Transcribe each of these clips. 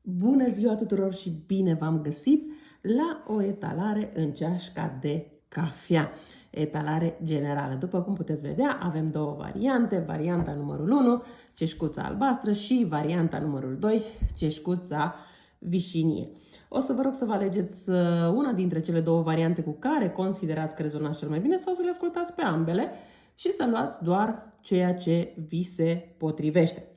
Bună ziua tuturor și bine v-am găsit la o etalare în ceașca de cafea, etalare generală. După cum puteți vedea, avem două variante, varianta numărul 1, ceșcuța albastră și varianta numărul 2, ceșcuța vișinie. O să vă rog să vă alegeți una dintre cele două variante cu care considerați că rezonați cel mai bine sau să le ascultați pe ambele și să luați doar ceea ce vi se potrivește.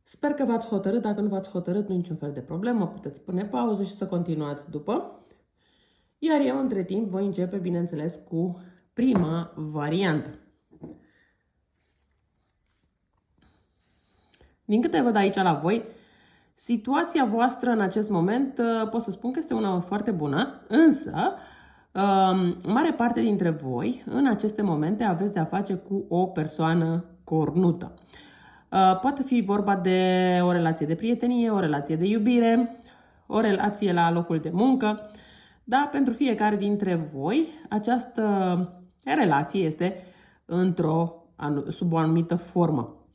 Sper că v-ați hotărât, dacă nu v-ați hotărât, nu e niciun fel de problemă, puteți pune pauză și să continuați după. Iar eu, între timp, voi începe, bineînțeles, cu prima variantă. Din câte văd aici la voi, situația voastră în acest moment pot să spun că este una foarte bună, însă mare parte dintre voi în aceste momente aveți de a face cu o persoană cornută. Poate fi vorba de o relație de prietenie, o relație de iubire, o relație la locul de muncă, dar pentru fiecare dintre voi această relație este sub o anumită formă.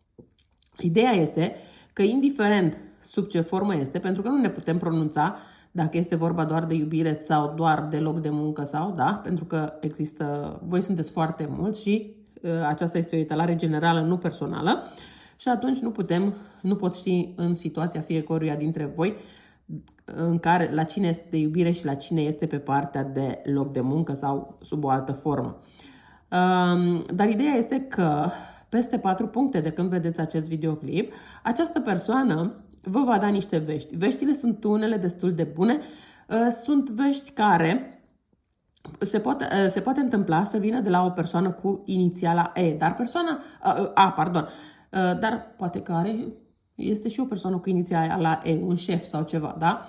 Ideea este că indiferent sub ce formă este, pentru că nu ne putem pronunța dacă este vorba doar de iubire sau doar de loc de muncă sau, da, pentru că voi sunteți foarte mulți și aceasta este o etalare generală, nu personală. Și atunci nu pot ști în situația fiecăruia dintre voi la cine este de iubire și la cine este pe partea de loc de muncă sau sub o altă formă. Dar ideea este că peste 4 puncte de când vedeți acest videoclip, această persoană vă va da niște vești. Veștile sunt unele destul de bune, sunt vești care se poate întâmpla să vină de la o persoană cu inițiala E, dar dar poate că este și o persoană cu inițiala E, un șef sau ceva, da?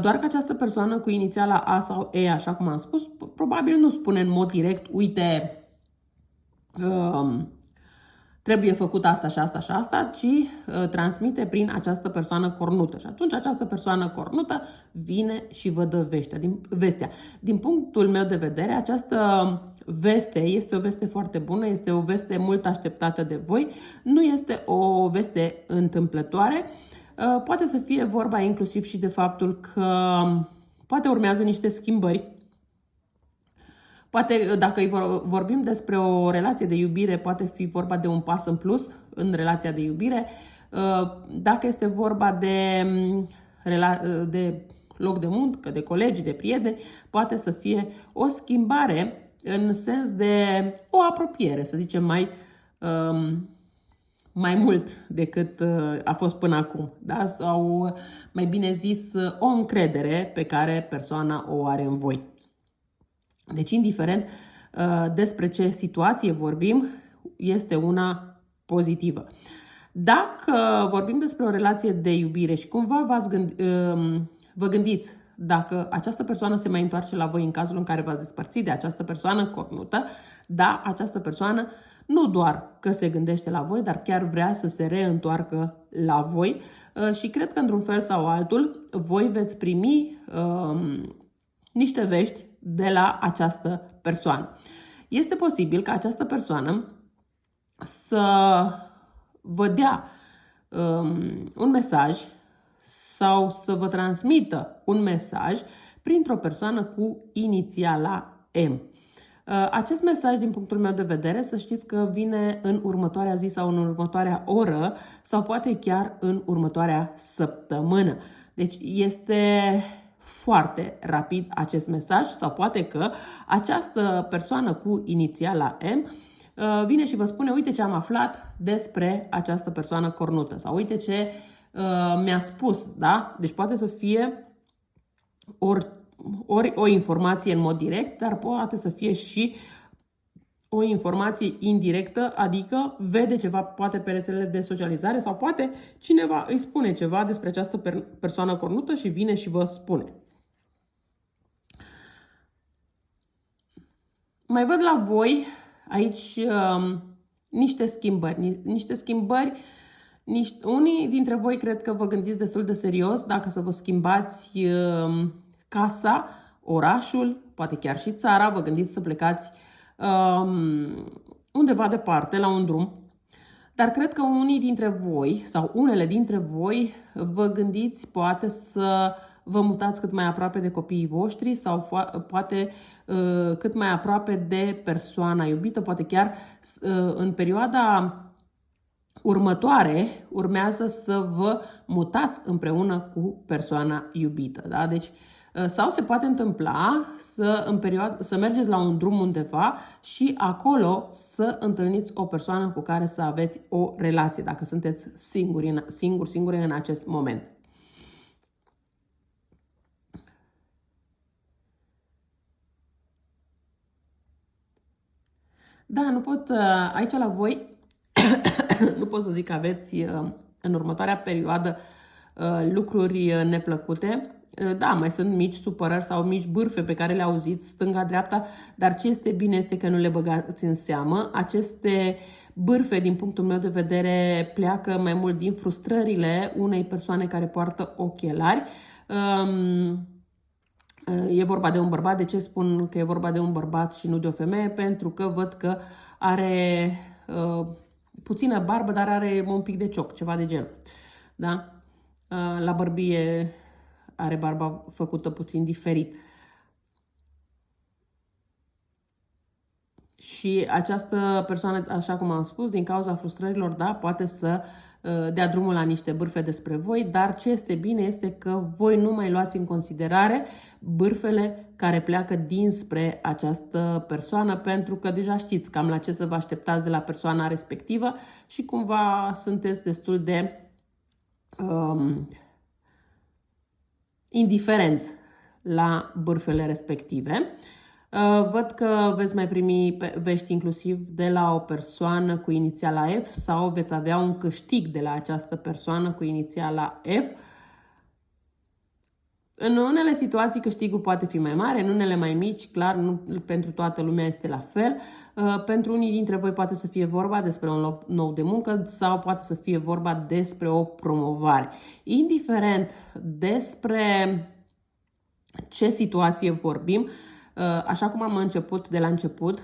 Doar că această persoană cu inițiala A sau E, așa cum am spus, probabil nu spune în mod direct, uite, trebuie făcut asta și asta și asta, ci transmite prin această persoană cornută. Și atunci această persoană cornută vine și vă dă vestea. Din punctul meu de vedere, această veste este o veste foarte bună, este o veste mult așteptată de voi, nu este o veste întâmplătoare. Poate să fie vorba inclusiv și de faptul că poate urmează niște schimbări. Poate, dacă vorbim despre o relație de iubire, poate fi vorba de un pas în plus în relația de iubire. Dacă este vorba de loc de muncă, de colegi, de prieteni, poate să fie o schimbare în sens de o apropiere, să zicem, mai mult decât a fost până acum, da? Sau mai bine zis, o încredere pe care persoana o are în voi. Deci, indiferent despre ce situație vorbim, este una pozitivă. Dacă vorbim despre o relație de iubire și cumva vă gândiți dacă această persoană se mai întoarce la voi în cazul în care v-ați despărțit de această persoană cornută, da, această persoană nu doar că se gândește la voi, dar chiar vrea să se reîntoarcă la voi și cred că într-un fel sau altul voi veți primi niște vești de la această persoană. Este posibil ca această persoană să vă dea un mesaj sau să vă transmită un mesaj printr-o persoană cu inițiala M. Acest mesaj, din punctul meu de vedere, să știți că vine în următoarea zi sau în următoarea oră sau poate chiar în următoarea săptămână. Deci este foarte rapid acest mesaj sau poate că această persoană cu inițiala M vine și vă spune, uite ce am aflat despre această persoană cornută sau uite ce mi-a spus, da? Deci poate să fie ori o informație în mod direct, dar poate să fie și o informație indirectă, adică vede ceva poate pe rețelele de socializare sau poate cineva îi spune ceva despre această persoană cornută și vine și vă spune. Mai văd la voi aici niște schimbări. Unii dintre voi cred că vă gândiți destul de serios dacă să vă schimbați casa, orașul, poate chiar și țara, vă gândiți să plecați undeva departe, la un drum. Dar cred că unii dintre voi sau unele dintre voi vă gândiți poate să vă mutați cât mai aproape de copiii voștri sau poate cât mai aproape de persoana iubită, poate chiar în perioada următoare urmează să vă mutați împreună cu persoana iubită. Da? Deci, sau se poate întâmpla să mergeți la un drum undeva și acolo să întâlniți o persoană cu care să aveți o relație, dacă sunteți singuri în acest moment. Da, nu pot, aici la voi, nu pot să zic că aveți în următoarea perioadă lucruri neplăcute. Da, mai sunt mici supărări sau mici bârfe pe care le auziți stânga-dreapta, dar ce este bine este că nu le băgați în seamă. Aceste bârfe, din punctul meu de vedere, pleacă mai mult din frustrările unei persoane care poartă ochelari. E vorba de un bărbat. De ce spun că e vorba de un bărbat și nu de o femeie? Pentru că văd că are puțină barbă, dar are un pic de cioc, ceva de genul. Da? La bărbie are barba făcută puțin diferit. Și această persoană, așa cum am spus, din cauza frustrărilor, da, poate să dea drumul la niște bârfe despre voi, dar ce este bine este că voi nu mai luați în considerare bârfele care pleacă dinspre această persoană, pentru că deja știți cam la ce să vă așteptați de la persoana respectivă și cumva sunteți destul de indiferenți la bârfele respective. Văd că veți mai primi vești inclusiv de la o persoană cu inițiala F sau veți avea un câștig de la această persoană cu inițiala F. În unele situații câștigul poate fi mai mare, în unele mai mici, clar, nu pentru toată lumea este la fel. Pentru unii dintre voi poate să fie vorba despre un loc nou de muncă sau poate să fie vorba despre o promovare. Indiferent despre ce situație vorbim, așa cum am început de la început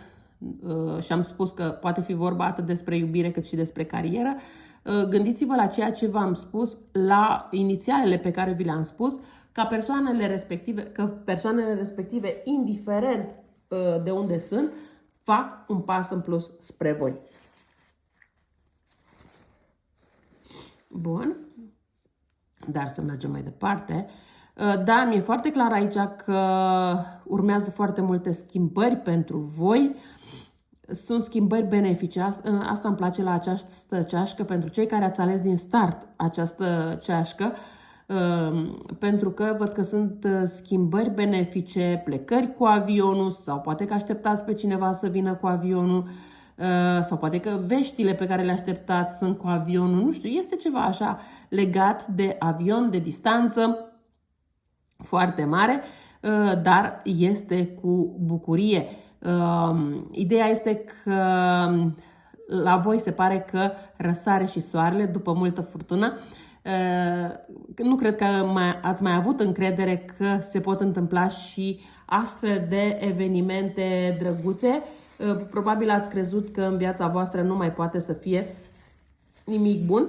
și am spus că poate fi vorba atât despre iubire cât și despre carieră, gândiți-vă la ceea ce v-am spus, la inițialele pe care vi le-am spus, că persoanele respective, indiferent de unde sunt, fac un pas în plus spre voi. Bun. Dar să mergem mai departe. Da, mi-e foarte clar aici că urmează foarte multe schimbări pentru voi. Sunt schimbări benefice. Asta îmi place la această ceașcă pentru cei care ați ales din start această ceașcă, pentru că văd că sunt schimbări benefice, plecări cu avionul sau poate că așteptați pe cineva să vină cu avionul sau poate că veștile pe care le așteptați sunt cu avionul, nu știu, este ceva așa legat de avion, de distanță foarte mare, dar este cu bucurie. Ideea este că la voi se pare că răsare și soarele după multă furtună. Nu cred că ați mai avut încredere că se pot întâmpla și astfel de evenimente drăguțe. Probabil ați crezut că în viața voastră nu mai poate să fie nimic bun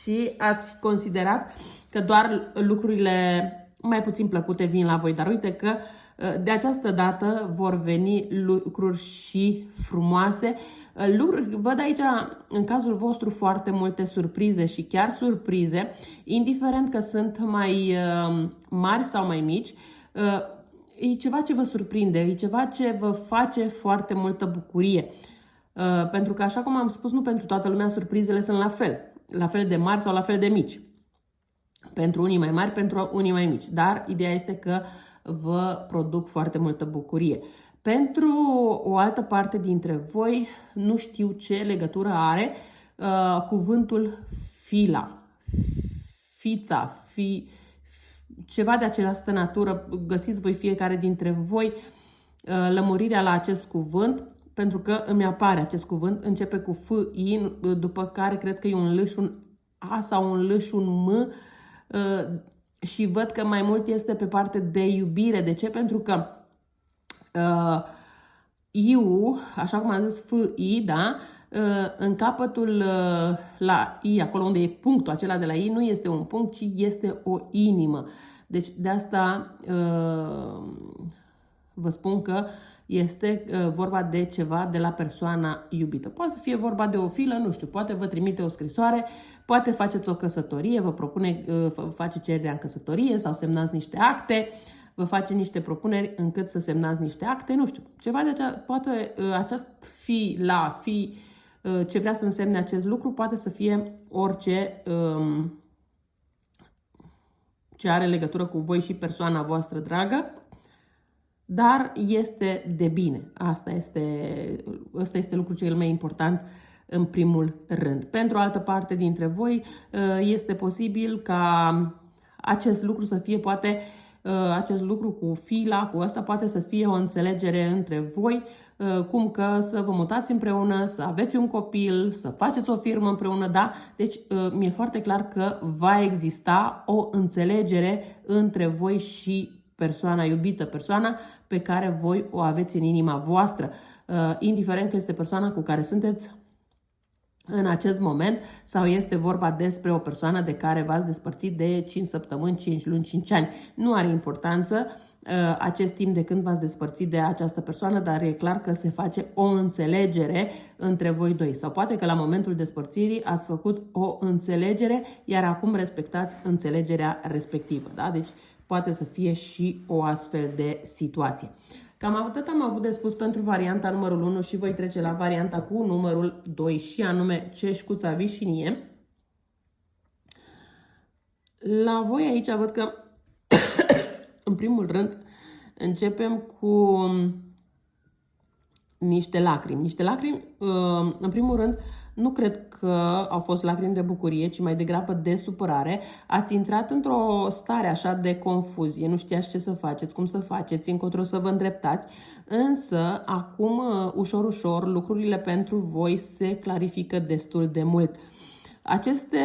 și ați considerat că doar lucrurile mai puțin plăcute vin la voi. Dar uite că de această dată vor veni lucruri și frumoase. Văd aici, în cazul vostru, foarte multe surprize și chiar surprize, indiferent că sunt mai mari sau mai mici. E ceva ce vă surprinde, e ceva ce vă face foarte multă bucurie. Pentru că, așa cum am spus, nu pentru toată lumea surprizele sunt la fel de mari sau la fel de mici. Pentru unii mai mari, pentru unii mai mici. Dar ideea este că vă produc foarte multă bucurie. Pentru o altă parte dintre voi, nu știu ce legătură are cuvântul fila, fița, ceva de această natură. Găsiți voi fiecare dintre voi lămurirea la acest cuvânt, pentru că îmi apare acest cuvânt, începe cu F-I, după care cred că e un L și un A sau un L și un M, și văd că mai mult este pe parte de iubire. De ce? Pentru că iu, așa cum am zis F-I, da, în capătul la I, acolo unde e punctul acela de la I, nu este un punct, ci este o inimă. Deci de asta vă spun că este vorba de ceva de la persoana iubită. Poate să fie vorba de o filă, nu știu, poate vă trimite o scrisoare, poate faceți o căsătorie, vă propune, face cererea în căsătorie sau semnați niște acte, vă face niște propuneri încât să semnați niște acte, nu știu, ceva de poate aceast fi ce vrea să însemne acest lucru, poate să fie orice ce are legătură cu voi și persoana voastră dragă, dar este de bine. Asta este lucrul cel mai important în primul rând. Pentru o altă parte dintre voi este posibil ca acest lucru să fie acest lucru cu fila, cu asta poate să fie o înțelegere între voi, cum că să vă mutați împreună, să aveți un copil, să faceți o firmă împreună, da? Deci mi-e foarte clar că va exista o înțelegere între voi și persoana iubită, persoana pe care voi o aveți în inima voastră, indiferent că este persoana cu care sunteți în acest moment sau este vorba despre o persoană de care v-ați despărțit de 5 săptămâni, 5 luni, 5 ani. Nu are importanță acest timp de când v-ați despărțit de această persoană, dar e clar că se face o înțelegere între voi doi. Sau poate că la momentul despărțirii ați făcut o înțelegere, iar acum respectați înțelegerea respectivă. Da? Deci poate să fie și o astfel de situație. Cam atât am avut de spus pentru varianta numărul 1 și voi trece la varianta cu numărul 2 și anume Ceșcuța Vișinie. La voi aici văd că în primul rând începem cu niște lacrimi. Niște lacrimi, în primul rând, nu cred că au fost lacrimi de bucurie, ci mai degrabă de supărare. Ați intrat într-o stare așa de confuzie, nu știați ce să faceți, cum să faceți, încotro să vă îndreptați, însă acum, ușor, ușor, lucrurile pentru voi se clarifică destul de mult. Aceste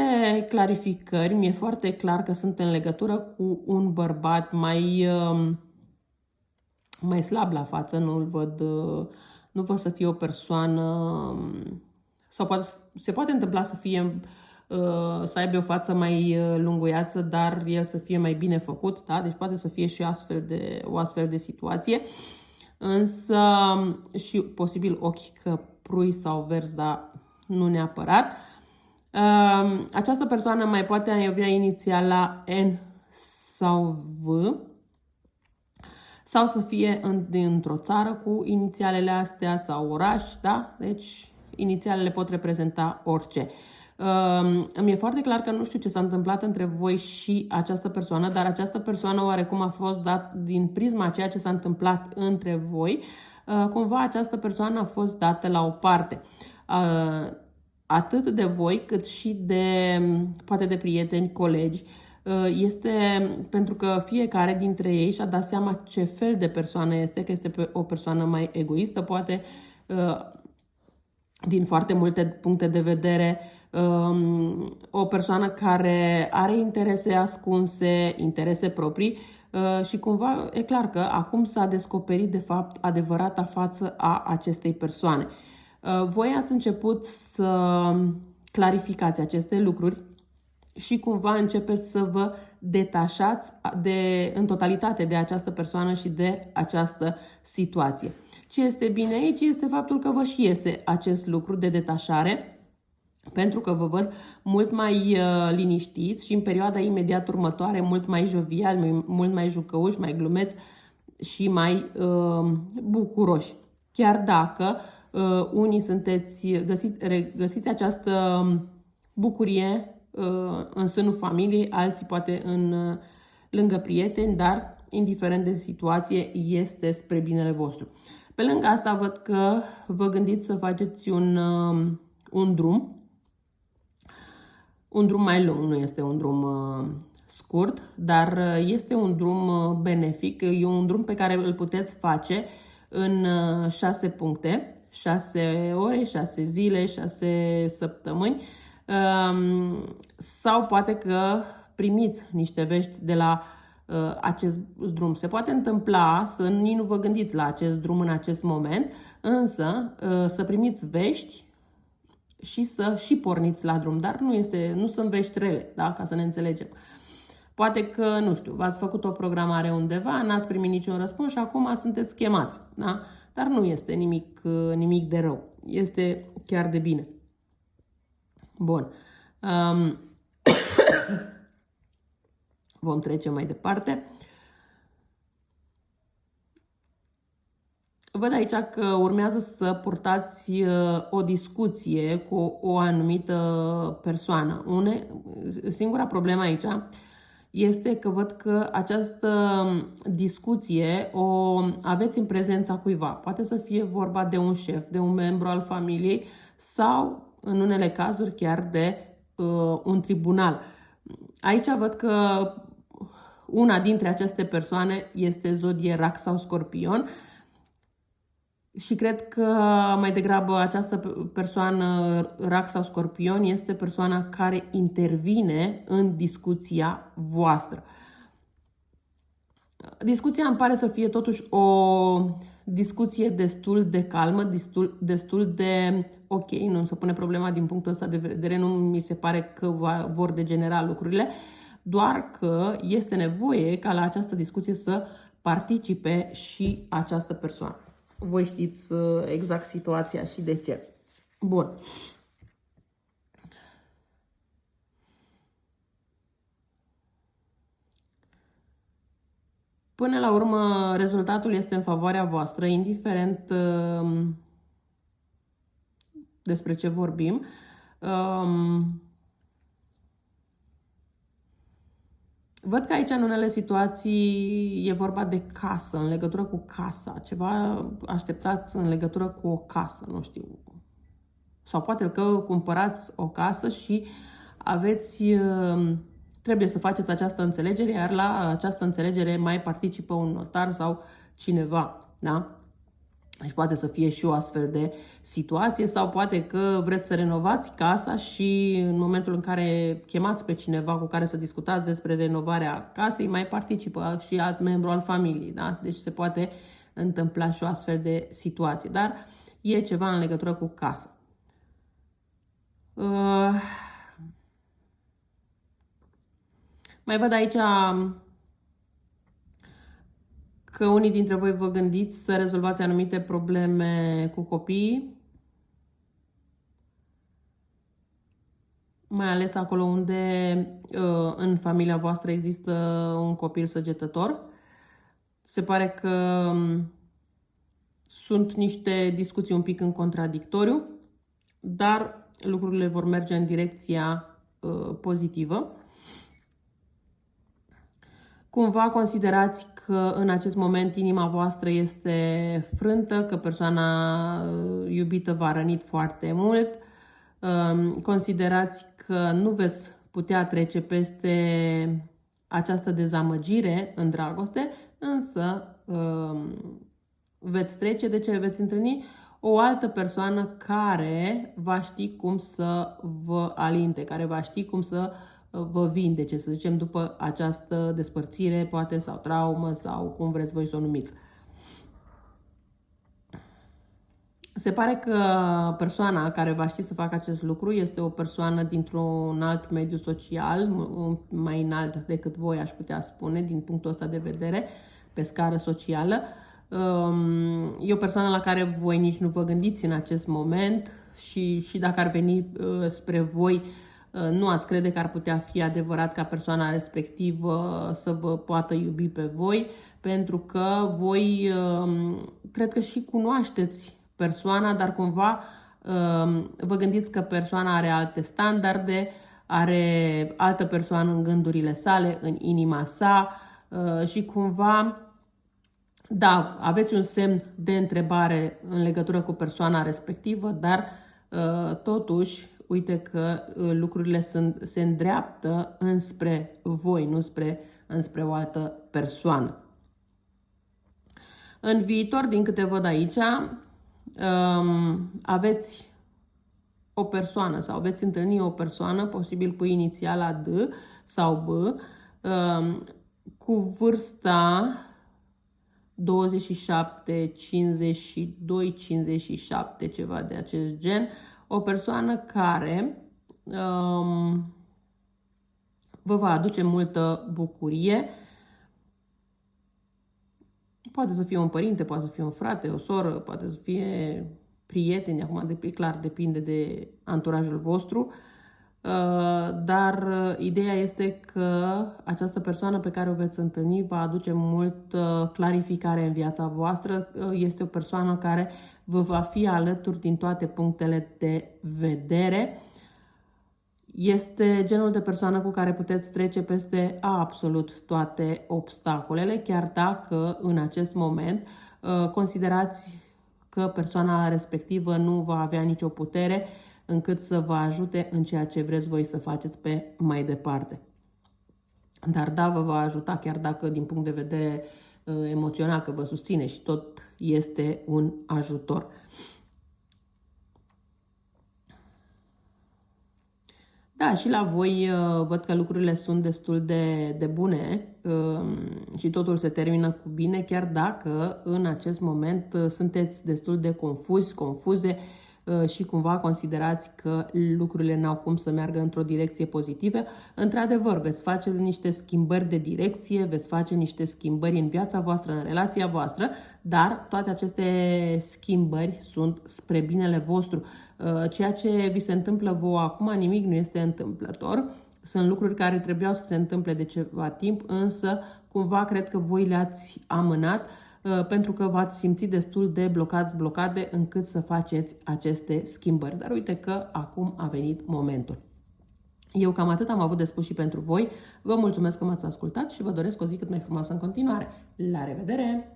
clarificări mi-e foarte clar că sunt în legătură cu un bărbat mai slab la față, nu văd să fie o persoană, sau se poate întâmpla să să aibă o față mai lunguiață, dar el să fie mai bine făcut, da? Deci poate să fie și o astfel de situație, însă și posibil ochi căprui sau verzi, dar nu neapărat. Această persoană mai poate avea inițiala N sau V, sau să fie dintr-o țară cu inițialele astea sau oraș, da? Deci inițialele pot reprezenta orice. Mi-e foarte clar că nu știu ce s-a întâmplat între voi și această persoană, dar această persoană oarecum a fost dat din prisma a ceea ce s-a întâmplat între voi, cumva această persoană a fost dată la o parte. Atât de voi cât și poate de prieteni, colegi, este pentru că fiecare dintre ei și-a dat seama ce fel de persoană este, că este o persoană mai egoistă, poate din foarte multe puncte de vedere, o persoană care are interese ascunse, interese proprii și cumva e clar că acum s-a descoperit de fapt adevărata față a acestei persoane. Voi ați început să clarificați aceste lucruri și cumva începeți să vă detașați în totalitate de această persoană și de această situație. Ce este bine aici este faptul că vă și iese acest lucru de detașare, pentru că vă văd mult mai liniștiți și în perioada imediat următoare mult mai joviali, mult mai jucăuși, mai glumeți și mai bucuroși. Chiar dacă unii găsiți această bucurie în sânul familiei, alții poate lângă prieteni, dar indiferent de situație este spre binele vostru. Pe lângă asta văd că vă gândiți să faceți un drum mai lung, nu este un drum scurt, dar este un drum benefic, e un drum pe care îl puteți face în 6 puncte, 6 ore, 6 zile, 6 săptămâni, sau poate că primiți niște vești de la acest drum. Se poate întâmpla să nici nu vă gândiți la acest drum în acest moment, însă să primiți vești și să și porniți la drum, dar nu sunt vești rele, da? Ca să ne înțelegem. Poate că, nu știu, v-ați făcut o programare undeva, n-ați primit niciun răspuns și acum sunteți chemați, da? Dar nu este nimic de rău, este chiar de bine. Bun. Vom trece mai departe. Văd aici că urmează să purtați o discuție cu o anumită persoană. Singura problemă aici este că văd că această discuție o aveți în prezența cuiva. Poate să fie vorba de un șef, de un membru al familiei sau, în unele cazuri, chiar de un tribunal. Aici văd că una dintre aceste persoane este zodie Rac sau Scorpion și cred că mai degrabă această persoană Rac sau Scorpion este persoana care intervine în discuția voastră. Discuția îmi pare să fie totuși o discuție destul de calmă, destul de ok, nu se pune problema din punctul ăsta de vedere, nu mi se pare că vor degenera lucrurile, doar că este nevoie ca la această discuție să participe și această persoană. Voi știți exact situația și de ce. Bun. Până la urmă, rezultatul este în favoarea voastră, indiferent despre ce vorbim. Văd că aici, în unele situații, e vorba de casă, în legătură cu casa. Ceva așteptați în legătură cu o casă, nu știu. Sau poate că cumpărați o casă și trebuie să faceți această înțelegere, iar la această înțelegere mai participă un notar sau cineva, da? Deci poate să fie și o astfel de situație sau poate că vreți să renovați casa și în momentul în care chemați pe cineva cu care să discutați despre renovarea casei, mai participă și alt membru al familiei, da? Deci se poate întâmpla și o astfel de situație, dar e ceva în legătură cu casa. Mai văd aici că unii dintre voi vă gândiți să rezolvați anumite probleme cu copiii, mai ales acolo unde în familia voastră există un copil săgetător. Se pare că sunt niște discuții un pic în contradictoriu, dar lucrurile vor merge în direcția pozitivă. Cumva considerați că în acest moment inima voastră este frântă, că persoana iubită v-a rănit foarte mult. Considerați că nu veți putea trece peste această dezamăgire în dragoste, însă veți trece, de ce veți întâlni o altă persoană care va ști cum să vă alinte, care va ști cum să vă vindece, să zicem, după această despărțire, poate, sau traumă, sau cum vreți voi să o numiți. Se pare că persoana care va ști să facă acest lucru este o persoană dintr-un alt mediu social, mai înalt decât voi, aș putea spune, din punctul ăsta de vedere, pe scară socială. E o persoană la care voi nici nu vă gândiți în acest moment și dacă ar veni spre voi, nu ați crede că ar putea fi adevărat ca persoana respectivă să vă poată iubi pe voi, pentru că voi cred că și cunoașteți persoana, dar cumva vă gândiți că persoana are alte standarde, are altă persoană în gândurile sale, în inima sa și cumva, da, aveți un semn de întrebare în legătură cu persoana respectivă, dar totuși, uite că lucrurile se îndreaptă înspre voi, nu înspre o altă persoană. În viitor, din câte văd aici, aveți o persoană sau veți întâlni o persoană, posibil cu inițiala D sau B, cu vârsta 27, 52, 57, ceva de acest gen, o persoană care vă va aduce multă bucurie. Poate să fie un părinte, poate să fie un frate, o soră, poate să fie prieteni, acum clar depinde de anturajul vostru, dar ideea este că această persoană pe care o veți întâlni va aduce mult clarificare în viața voastră, este o persoană care vă va fi alături din toate punctele de vedere. Este genul de persoană cu care puteți trece peste absolut toate obstacolele, chiar dacă în acest moment considerați că persoana respectivă nu va avea nicio putere încât să vă ajute în ceea ce vreți voi să faceți pe mai departe. Dar da, vă va ajuta, chiar dacă din punct de vedere emoțional, că vă susține și tot este un ajutor. Da, și la voi văd că lucrurile sunt destul de bune și totul se termină cu bine, chiar dacă în acest moment sunteți destul de confuze și cumva considerați că lucrurile n-au cum să meargă într-o direcție pozitivă. Într-adevăr, veți face niște schimbări de direcție, veți face niște schimbări în viața voastră, în relația voastră, dar toate aceste schimbări sunt spre binele vostru. Ceea ce vi se întâmplă vouă acum, nimic nu este întâmplător. Sunt lucruri care trebuiau să se întâmple de ceva timp, însă cumva cred că voi le-ați amânat pentru că v-ați simțit destul de blocade încât să faceți aceste schimbări. Dar uite că acum a venit momentul. Eu cam atât am avut de spus și pentru voi. Vă mulțumesc că m-ați ascultat și vă doresc o zi cât mai frumoasă în continuare. La revedere!